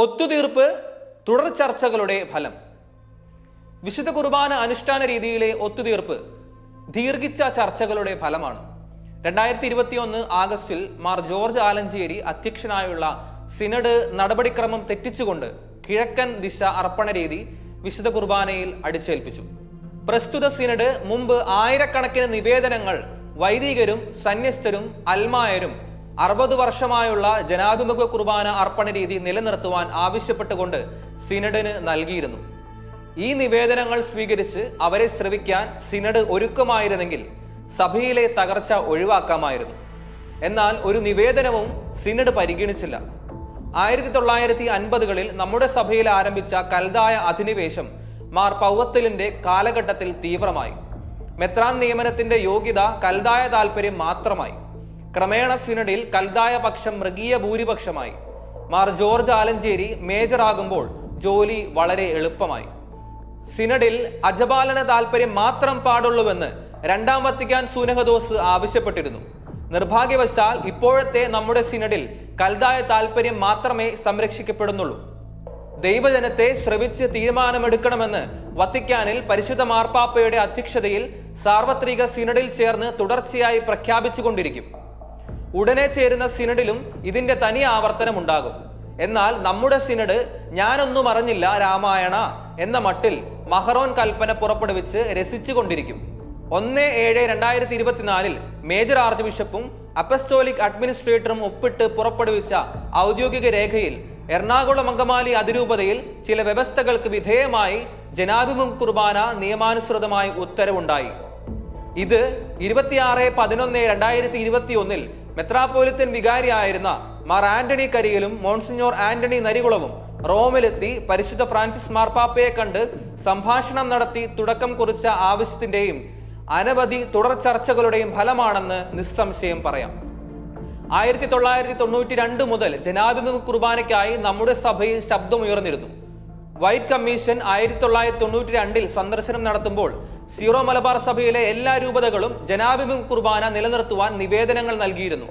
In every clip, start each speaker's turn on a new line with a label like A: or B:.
A: ഒത്തുതീർപ്പ് തുടർ ചർച്ചകളുടെ ഫലം. വിശുദ്ധ കുർബാന അനുഷ്ഠാന രീതിയിലെ ഒത്തുതീർപ്പ് ദീർഘിച്ച ചർച്ചകളുടെ ഫലമാണ്. 2021 ആഗസ്റ്റിൽ മാർ ജോർജ് ആലഞ്ചേരി അധ്യക്ഷനായുള്ള സിനഡ് നടപടിക്രമം തെറ്റിച്ചുകൊണ്ട് കിഴക്കൻ ദിശ അർപ്പണ രീതി വിശുദ്ധ കുർബാനയിൽ അടിച്ചേൽപ്പിച്ചു. പ്രസ്തുത സിനഡ് മുമ്പ് ആയിരക്കണക്കിന് നിവേദനങ്ങൾ വൈദികരും സന്യസ്തരും അൽമായരും 60 വർഷമായുള്ള ജനാഭിമുഖ കുർബാന അർപ്പണ രീതി നിലനിർത്തുവാൻ ആവശ്യപ്പെട്ടുകൊണ്ട് സിനഡിന് നൽകിയിരുന്നു. ഈ നിവേദനങ്ങൾ സ്വീകരിച്ച് അവരെ ശ്രവിക്കാൻ സിനഡ് ഒരുക്കമായിരുന്നെങ്കിൽ സഭയിലെ തകർച്ച ഒഴിവാക്കാമായിരുന്നു. എന്നാൽ ഒരു നിവേദനവും സിനഡ് പരിഗണിച്ചില്ല. 1950കളിൽ നമ്മുടെ സഭയിൽ ആരംഭിച്ച കൽദായ അധിനിവേശം മാർ പൗവത്തലിന്റെ കാലഘട്ടത്തിൽ തീവ്രമായി. മെത്രാൻ നിയമനത്തിന്റെ യോഗ്യത കൽദായ താല്പര്യം മാത്രമായി. ക്രമേണ സിനഡിൽ കൽദായ പക്ഷം മൃഗീയ ഭൂരിപക്ഷമായി. മാർ ജോർജ് ആലഞ്ചേരി മേജറാകുമ്പോൾ ജോലി വളരെ എളുപ്പമായി. സിനഡിൽ അജപാലന താല്പര്യം മാത്രം പാടുള്ളൂവെന്ന് രണ്ടാം വത്തിക്കാൻ സൂനഹദോസ് ആവശ്യപ്പെട്ടിരുന്നു. നിർഭാഗ്യവശാൽ ഇപ്പോഴത്തെ നമ്മുടെ സിനഡിൽ കൽദായ താല്പര്യം മാത്രമേ സംരക്ഷിക്കപ്പെടുന്നുള്ളൂ. ദൈവജനത്തെ ശ്രവിച്ച് തീരുമാനമെടുക്കണമെന്ന് വത്തിക്കാനിൽ പരിശുദ്ധ മാർപ്പാപ്പയുടെ അധ്യക്ഷതയിൽ സാർവത്രിക സിനഡിൽ ചേർന്ന് തുടർച്ചയായി പ്രഖ്യാപിച്ചുകൊണ്ടിരിക്കും. ഉടനെ ചേരുന്ന സിനഡിലും ഇതിന്റെ തനി ആവർത്തനം ഉണ്ടാകും. എന്നാൽ നമ്മുടെ സിനഡ് ഞാനൊന്നും അറിഞ്ഞില്ല രാമായണ എന്ന മട്ടിൽ മഹറോൻ കൽപ്പന പുറപ്പെടുവിച്ച് രസിച്ചുകൊണ്ടിരിക്കും. 1/7/2024 മേജർ ആർച്ച് ബിഷപ്പും അപ്പസ്റ്റോലിക് അഡ്മിനിസ്ട്രേറ്ററും ഒപ്പിട്ട് പുറപ്പെടുവിച്ച ഔദ്യോഗിക രേഖയിൽ എറണാകുളം അങ്കമാലി അതിരൂപതയിൽ ചില വ്യവസ്ഥകൾക്ക് വിധേയമായി ജനാഭിമുഖ കുർബാന നിയമാനുസൃതമായി ഉത്തരവുണ്ടായി. ഇത് 26/11/2021 മെത്രാപ്പോലിത്തൻ വികാരിയായിരുന്ന മാർ ആന്റണി കരിയലും മോൺസിഞ്ഞോർ ആന്റണി നരികുളവും റോമിലെത്തി പരിശുദ്ധ ഫ്രാൻസിസ് മാർപ്പാപ്പയെ കണ്ട് സംഭാഷണം നടത്തി തുടക്കം കുറിച്ച ആവശ്യത്തിന്റെയും അനവധി തുടർ ചർച്ചകളുടെയും ഫലമാണെന്ന് നിസ്സംശയം പറയാം. 1992 മുതൽ ജനാഭിമുഖ കുർബാനയ്ക്കായി നമ്മുടെ സഭയിൽ ശബ്ദമുയർന്നിരുന്നു. വൈറ്റ് കമ്മീഷൻ 1992 സന്ദർശനം നടത്തുമ്പോൾ സീറോ മലബാർ സഭയിലെ എല്ലാ രൂപതകളും ജനാഭിമുഖ കുർബാന നിലനിർത്തുവാൻ നിവേദനങ്ങൾ നൽകിയിരുന്നു.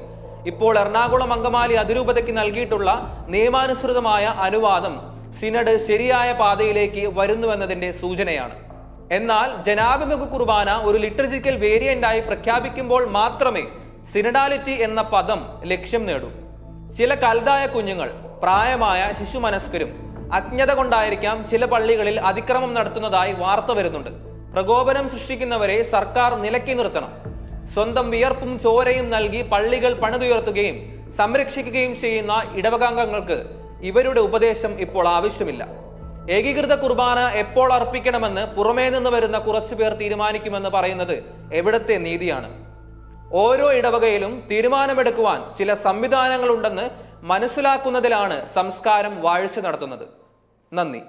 A: ഇപ്പോൾ എറണാകുളം അങ്കമാലി അതിരൂപതയ്ക്ക് നൽകിയിട്ടുള്ള നിയമാനുസൃതമായ അനുവാദം സിനഡ് ശരിയായ പാതയിലേക്ക് വരുന്നുവെന്നതിന്റെ സൂചനയാണ്. എന്നാൽ ജനാഭിമുഖ കുർബാന ഒരു ലിറ്റർജിക്കൽ വേരിയന്റായി പ്രഖ്യാപിക്കുമ്പോൾ മാത്രമേ സിനഡാലിറ്റി എന്ന പദം ലക്ഷ്യം നേടൂ. ചില കൽദായ കുഞ്ഞുങ്ങൾ, പ്രായമായ ശിശുമനസ്കരും അജ്ഞത കൊണ്ടായിരിക്കാം ചില പള്ളികളിൽ അതിക്രമം നടത്തുന്നതായി വാർത്ത വരുന്നുണ്ട്. പ്രകോപനം സൃഷ്ടിക്കുന്നവരെ സർക്കാർ നിലക്കി നിർത്തണം. സ്വന്തം വിയർപ്പും ചോരയും നൽകി പള്ളികൾ പണിതുയർത്തുകയും സംരക്ഷിക്കുകയും ചെയ്യുന്ന ഇടവകാംഗങ്ങൾക്ക് ഇവരുടെ ഉപദേശം ഇപ്പോൾ ആവശ്യമില്ല. ഏകീകൃത കുർബാന എപ്പോൾ അർപ്പിക്കണമെന്ന് പുറമേ നിന്ന് വരുന്ന കുറച്ചു പേർ തീരുമാനിക്കുമെന്ന് പറയുന്നത് എവിടത്തെ നീതിയാണ്? ഓരോ ഇടവകയിലും തീരുമാനമെടുക്കുവാൻ ചില സംവിധാനങ്ങളുണ്ടെന്ന് മനസ്സിലാക്കുന്നതിലാണ് സംസ്കാരം വാഴ്ച നടത്തുന്നത്. നന്ദി.